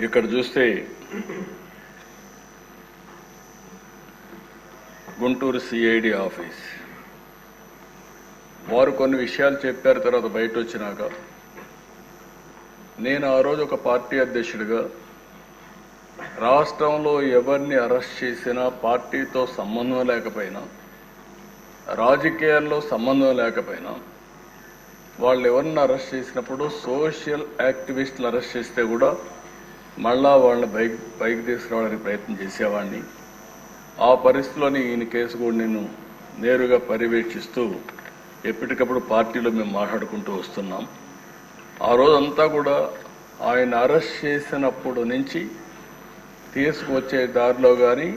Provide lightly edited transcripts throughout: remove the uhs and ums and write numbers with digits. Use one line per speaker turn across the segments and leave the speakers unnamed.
ఇక్కడ చూస్తే Guntur CID office వారు కొన్ని విషయాలు చెప్పారు. తర్వాత బయట వచ్చినాక నేను ఆ రోజు ఒక పార్టీ అధ్యక్షుడిగా రాష్ట్రంలో ఎవరిని అరెస్ట్ చేసినా పార్టీతో సంబంధం లేకపోయినా రాజకీయాల్లో సంబంధం లేకపోయినా వాళ్ళు ఎవరిని అరెస్ట్ చేసినప్పుడు సోషల్ యాక్టివిస్టులు అరెస్ట్ చేస్తే కూడా మళ్ళా వాళ్ళని బైక్ తీసుకురావడానికి ప్రయత్నం చేసేవాడిని. ఆ పరిస్థితిలోని ఈయన కేసు కూడా నేను నేరుగా పర్యవేక్షిస్తూ ఎప్పటికప్పుడు పార్టీలో మేము మాట్లాడుకుంటూ వస్తున్నాం. ఆ రోజంతా కూడా ఆయన అరెస్ట్ చేసినప్పుడు నుంచి తీసుకువచ్చే దారిలో కానీ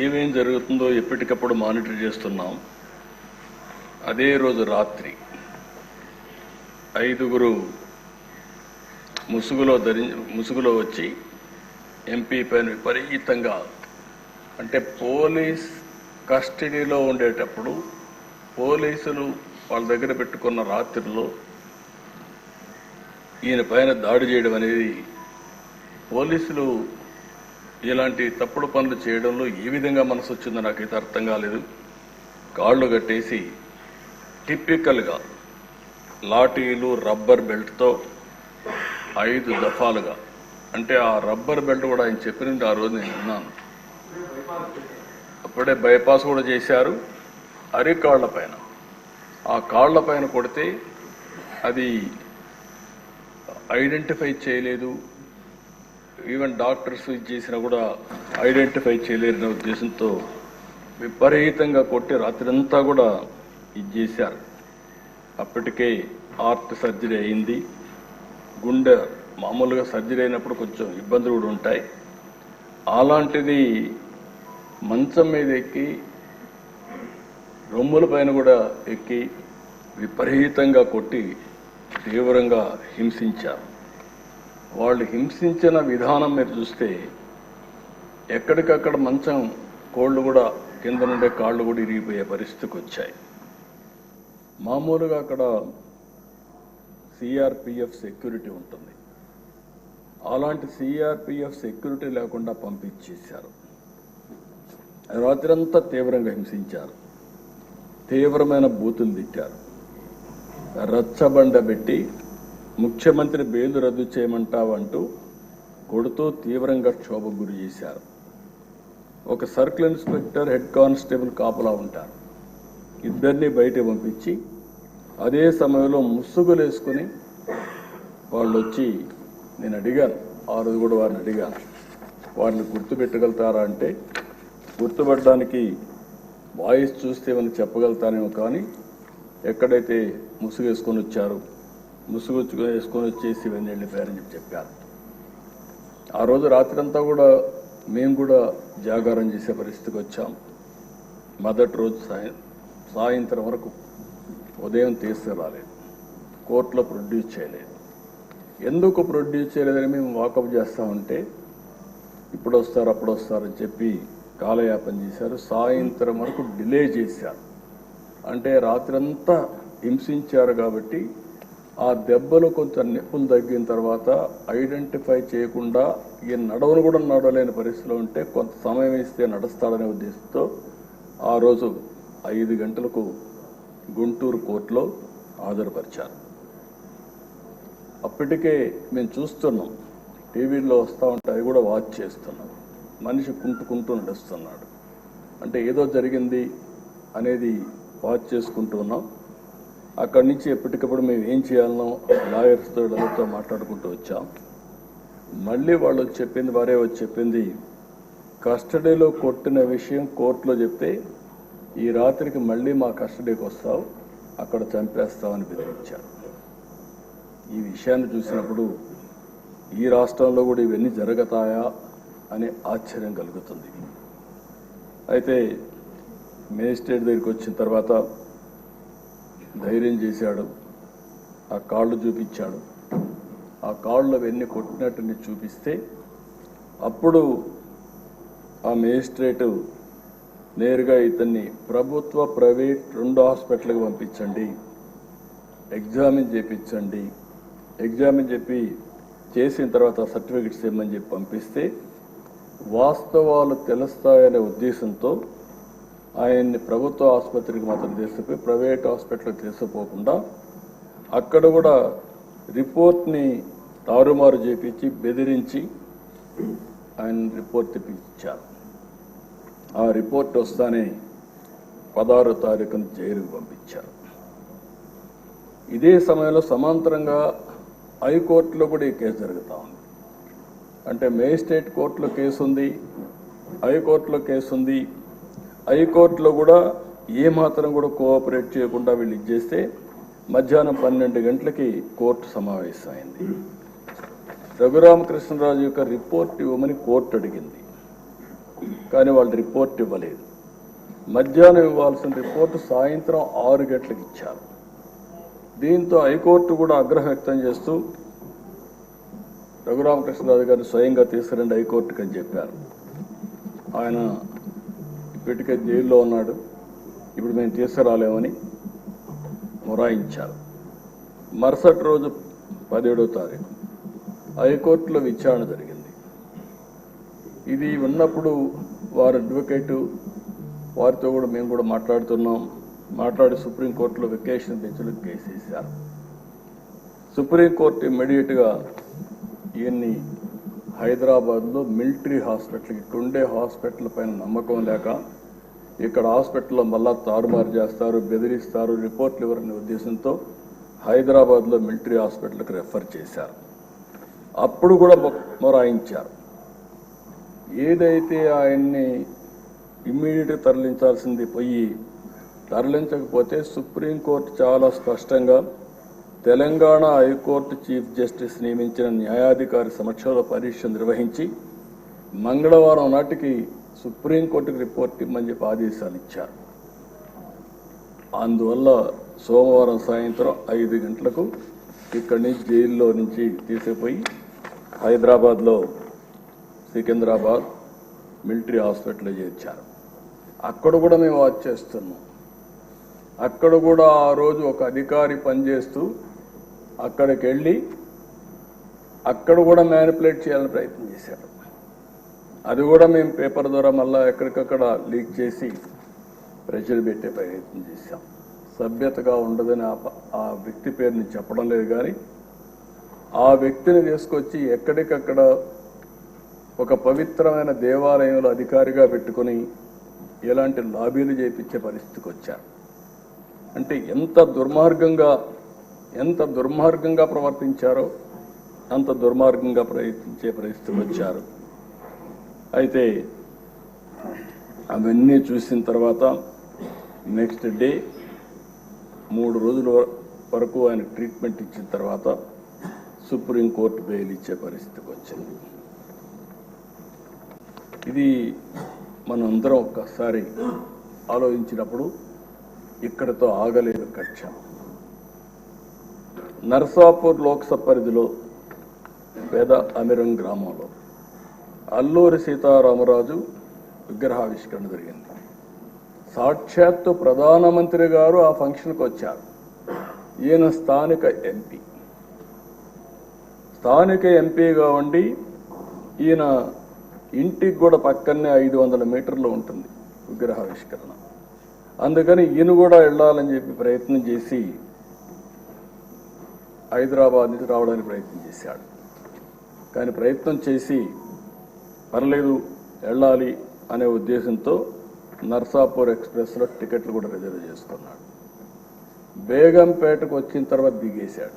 ఏమేం జరుగుతుందో ఎప్పటికప్పుడు మానిటర్ చేస్తున్నాం. అదే రోజు రాత్రి 5 ముసుగులో వచ్చి ఎంపీ పైన విపరీతంగా, అంటే పోలీస్ కస్టడీలో ఉండేటప్పుడు పోలీసులు వాళ్ళ దగ్గర పెట్టుకున్న రాత్రిలో ఈయన పైన దాడి చేయడం అనేది, పోలీసులు ఇలాంటి తప్పుడు పనులు చేయడంలో ఏ విధంగా మనసు వచ్చిందో నాకైతే అర్థం కాలేదు. కాళ్ళు కట్టేసి టిపికల్గా లాఠీలు రబ్బర్ బెల్ట్తో 5 దఫాలుగా, అంటే ఆ రబ్బర్ బెల్ట్ కూడా ఆయన చెప్పినట్టు ఆ రోజు నేను విన్నాను. అప్పుడే బైపాస్ కూడా చేశారు. అరికాళ్ల పైన, ఆ కాళ్ల పైన కొడితే అది ఐడెంటిఫై చేయలేదు. ఈవెన్ డాక్టర్స్ ఇది చేసినా కూడా ఐడెంటిఫై చేయలేరనే ఉద్దేశంతో విపరీతంగా కొట్టి రాత్రంతా కూడా ఇది చేశారు. అప్పటికే హార్ట్ సర్జరీ అయింది. గుండె మామూలుగా సర్జరీ అయినప్పుడు కొంచెం ఇబ్బందులు కూడా ఉంటాయి. అలాంటిది మంచం మీద ఎక్కి రొమ్ముల పైన కూడా ఎక్కి విపరీతంగా కొట్టి తీవ్రంగా హింసించారు. వాళ్ళు హింసించిన విధానం మీరు చూస్తే ఎక్కడికక్కడ మంచం కోళ్ళు కూడా కింద నుండే కాళ్ళు కూడా ఇరిగిపోయే పరిస్థితికి వచ్చాయి. మామూలుగా అక్కడ సిఆర్పిఎఫ్ సెక్యూరిటీ ఉంటుంది. అలాంటి సిఆర్పిఎఫ్ సెక్యూరిటీ లేకుండా పంపించేశారు. రాత్రంతా తీవ్రంగా హింసించారు. తీవ్రమైన బూతులు తిట్టారు. రచ్చబండ పెట్టి ముఖ్యమంత్రి బెయిల్ రద్దు చేయమంటావంటూ కొడుతూ తీవ్రంగా క్షోభకు గురి చేశారు. ఒక సర్కిల్ ఇన్స్పెక్టర్, హెడ్ కానిస్టేబుల్ కాపలా ఉంటారు. ఇద్దరిని బయట పంపించి అదే సమయంలో ముసుగులు వేసుకుని వాళ్ళు వచ్చి, నేను అడిగాను ఆ రోజు కూడా వారిని అడిగాను, వాళ్ళని గుర్తుపెట్టగలుగుతారా అంటే గుర్తుపట్టడానికి వాయిస్ చూస్తే ఏమైనా చెప్పగలుగుతానేమో, కానీ ఎక్కడైతే ముసుగు వేసుకొని వచ్చారు, ముసుగు వేసుకొని వచ్చేసి ఇవన్నీ వెళ్ళిపోయారని చెప్పారు. ఆ రోజు రాత్రంతా కూడా మేము కూడా జాగారం చేసే పరిస్థితికి వచ్చాం. మొదటి రోజు సాయంత్రం వరకు ఉదయం తీసుకురాలేదు, కోర్టులో ప్రొడ్యూస్ చేయలేదు. ఎందుకు ప్రొడ్యూస్ చేయలేదని మేము వాకప్ చేస్తామంటే ఇప్పుడు వస్తారు అప్పుడు వస్తారని చెప్పి కాలయాపన చేశారు. సాయంత్రం వరకు డిలే చేశారు. అంటే రాత్రంతా హింసించారు కాబట్టి ఆ దెబ్బలు కొంచెం నొప్పులు తగ్గిన తర్వాత ఐడెంటిఫై చేయకుండా ఈ నడవను కూడా నడవలేని పరిస్థితిలో ఉంటే కొంత సమయం ఇస్తే నడుస్తాడనే ఉద్దేశంతో ఆ రోజు 5 గంటలకు గుంటూరు కోర్టులో హాజరుపరిచారు. అప్పటికే మేము చూస్తున్నాం, టీవీల్లో వస్తూ ఉంటే అవి కూడా వాచ్ చేస్తున్నాం. మనిషి కుంటుకుంటూ నడుస్తున్నాడు, అంటే ఏదో జరిగింది అనేది వాచ్ చేసుకుంటూ ఉన్నాం. అక్కడి నుంచి ఎప్పటికప్పుడు మేము ఏం చేయాలనో లాయర్స్తో ఎవరితో మాట్లాడుకుంటూ వచ్చాం. మళ్ళీ వాళ్ళు చెప్పింది, వారే వచ్చి చెప్పింది, కస్టడీలో కొట్టిన విషయం కోర్టులో చెప్తే ఈ రాత్రికి మళ్ళీ మా కస్టడీకి వస్తావు, అక్కడ చంపేస్తామని బెదిరించారు. ఈ విషయాన్ని చూసినప్పుడు ఈ రాష్ట్రంలో కూడా ఇవన్నీ జరుగుతాయా అనే ఆశ్చర్యం కలుగుతుంది. అయితే మేజిస్ట్రేట్ దగ్గరికి వచ్చిన తర్వాత ధైర్యం చేశాడు. ఆ కాళ్ళు చూపించాడు. ఆ కాళ్ళు అవన్నీ కొట్టినట్టు చూపిస్తే అప్పుడు ఆ మేజిస్ట్రేటు నేరుగా ఇతన్ని ప్రభుత్వ ప్రైవేట్ 2 హాస్పిటల్కి పంపించండి, ఎగ్జామిన్ చేయించండి, ఎగ్జామిన్ చెప్పి చేసిన తర్వాత సర్టిఫికెట్స్ ఇవ్వమని చెప్పి పంపిస్తే వాస్తవాలు తెలుస్తాయనే ఉద్దేశంతో ఆయన్ని ప్రభుత్వ ఆసుపత్రికి మాత్రం తీసుకుపోయి ప్రైవేట్ హాస్పిటల్కి తీసుకుపోకుండా అక్కడ కూడా రిపోర్ట్ని తారుమారు చేపించి బెదిరించి ఆయన రిపోర్ట్ తెప్పించారు. ఆ రిపోర్ట్ వస్తానే 16వ తారీఖున జైలుకు పంపించారు. ఇదే సమయంలో సమాంతరంగా హైకోర్టులో కూడా ఈ కేసు జరుగుతూ ఉంది. అంటే మేజిస్ట్రేట్ కోర్టులో కేసు ఉంది, హైకోర్టులో కేసు ఉంది. హైకోర్టులో కూడా ఏమాత్రం కూడా కోఆపరేట్ చేయకుండా వీళ్ళు ఇచ్చేస్తే మధ్యాహ్నం 12 గంటలకి కోర్టు సమావేశమైంది. రఘురామకృష్ణరాజు యొక్క రిపోర్ట్ ఇవ్వమని కోర్టు అడిగింది, కానీ వాళ్ళు రిపోర్ట్ ఇవ్వలేదు. మధ్యాహ్నం ఇవ్వాల్సిన రిపోర్టు సాయంత్రం 6 గంటలకు ఇచ్చారు. దీంతో హైకోర్టు కూడా ఆగ్రహం వ్యక్తం చేస్తూ రఘురామకృష్ణరాజు గారిని స్వయంగా తీసుకురండి హైకోర్టుకి అని చెప్పారు. ఆయన ఇప్పటికే జైల్లో ఉన్నాడు, ఇప్పుడు మేము తీసుకురాలేమని మొరాయించారు. మరుసటి రోజు 17వ తారీఖు హైకోర్టులో విచారణ జరిగింది. ఇది ఉన్నప్పుడు వారి అడ్వకేటు వారితో కూడా మేము కూడా మాట్లాడి సుప్రీంకోర్టులో వెకేషన్ బెంచ్లో కేసు వేశారు. సుప్రీంకోర్టు ఇమ్మీడియట్గా ఈయన్ని హైదరాబాద్లో మిలిటరీ హాస్పిటల్కి, ఇక్కడ ఉండే హాస్పిటల్ పైన నమ్మకం లేక ఇక్కడ హాస్పిటల్లో మళ్ళా తారుమారు చేస్తారు, బెదిరిస్తారు, రిపోర్ట్లు ఇవ్వరనే ఉద్దేశంతో హైదరాబాద్లో మిలిటరీ హాస్పిటల్కి రెఫర్ చేశారు. అప్పుడు కూడా మొరాయించారు. ఏదైతే ఆయన్ని ఇమ్మీడియట్గా తరలించాల్సింది పోయి తరలించకపోతే సుప్రీంకోర్టు చాలా స్పష్టంగా తెలంగాణ హైకోర్టు చీఫ్ జస్టిస్ నియమించిన న్యాయాధికారి సమక్షంలో పరీక్ష నిర్వహించి మంగళవారం నాటికి సుప్రీంకోర్టుకు రిపోర్ట్ ఇమ్మని చెప్పి ఆదేశాలు ఇచ్చారు. అందువల్ల సోమవారం సాయంత్రం 5 గంటలకు ఇక్కడి నుంచి జైల్లో నుంచి తీసుకుపోయి హైదరాబాద్లో సికింద్రాబాద్ మిలిటరీ హాస్పిటల్లో చేర్చారు. అక్కడ కూడా మేము వాచ్ చేస్తున్నాం. అక్కడ కూడా ఆ రోజు ఒక అధికారి పనిచేస్తూ అక్కడికి వెళ్ళి అక్కడ కూడా మ్యానిపులేట్ చేయాలని ప్రయత్నం చేశారు. అది కూడా మేము పేపర్ ద్వారా మళ్ళీ ఎక్కడికక్కడ లీక్ చేసి ప్రెషర్ పెట్టే ప్రయత్నం చేశాం. సభ్యతగా ఉండదని ఆ వ్యక్తి పేరుని చెప్పడం లేదు, కానీ ఆ వ్యక్తిని తీసుకొచ్చి ఎక్కడికక్కడ ఒక పవిత్రమైన దేవాలయంలో అధికారిగా పెట్టుకుని ఎలాంటి లాబీలు చేయించే పరిస్థితికి వచ్చారు. అంటే ఎంత దుర్మార్గంగా ప్రవర్తించారో అంత దుర్మార్గంగా ప్రయత్నించే పరిస్థితికి వచ్చారు. అయితే అవన్నీ చూసిన తర్వాత నెక్స్ట్ డే 3 రోజుల వరకు ఆయన ట్రీట్మెంట్ ఇచ్చిన తర్వాత సుప్రీంకోర్టు బెయిల్ ఇచ్చే పరిస్థితికి వచ్చింది. ఇది మనందరం ఒక్కసారి ఆలోచించినప్పుడు ఇక్కడతో ఆగలేదు కక్ష. నర్సాపూర్ లోక్సభ పరిధిలో పేద అమిరం గ్రామంలో అల్లూరి సీతారామరాజు విగ్రహావిష్కరణ జరిగింది. సాక్షాత్తు ప్రధానమంత్రి గారు ఆ ఫంక్షన్కి వచ్చారు. ఈయన స్థానిక ఎంపీగా ఉండి ఈయన ఇంటికి కూడా పక్కనే 500 మీటర్లు ఉంటుంది విగ్రహావిష్కరణ. అందుకని ఈయన కూడా వెళ్ళాలని చెప్పి ప్రయత్నం చేసి హైదరాబాద్ నుంచి రావడానికి ప్రయత్నం చేశాడు. కానీ ప్రయత్నం చేసి పర్లేదు వెళ్ళాలి అనే ఉద్దేశంతో నర్సాపూర్ ఎక్స్ప్రెస్లో టికెట్లు కూడా రిజర్వ్ చేసుకున్నాడు. బేగంపేటకు వచ్చిన తర్వాత దిగేశాడు.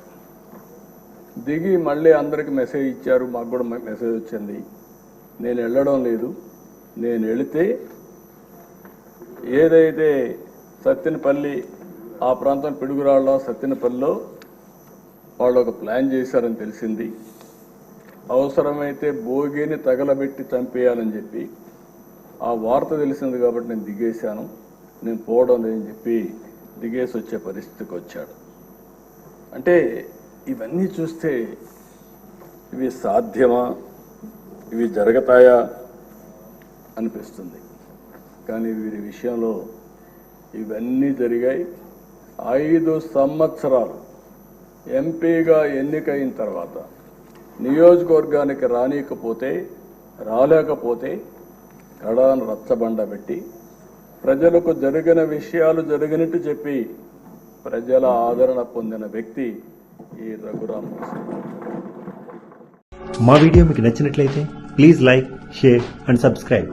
దిగి మళ్ళీ అందరికి మెసేజ్ ఇచ్చారు, మాకు కూడా మెసేజ్ వచ్చింది, నేను వెళ్ళడం లేదు, నేను వెళితే ఏదైతే సత్తెనపల్లి ఆ ప్రాంతం పిడుగురాళ్ళలో సత్తెనపల్లిలో వాళ్ళు ఒక ప్లాన్ చేశారని తెలిసింది. అవసరమైతే భోగిని తగలబెట్టి చంపేయాలని చెప్పి ఆ వార్త తెలిసింది కాబట్టి నేను దిగేశాను, నేను పోవడం లేదని చెప్పి దిగేసి వచ్చే పరిస్థితికి వచ్చాడు. అంటే ఇవన్నీ చూస్తే ఇవి సాధ్యమా, ఇవి జరుగుతాయా అనిపిస్తుంది. కానీ వీరి విషయంలో ఇవన్నీ జరిగాయి. 5 సంవత్సరాలు ఎంపీగా ఎన్నికైన తర్వాత నియోజకవర్గానికి రాలేకపోతే కడాను రచ్చబండ పెట్టి ప్రజలకు జరిగిన విషయాలు జరిగినట్టు చెప్పి ప్రజల ఆదరణ పొందిన వ్యక్తి ఈ రఘురామ్.
మా వీడియో మీకు నచ్చినట్లయితే please like, share and subscribe.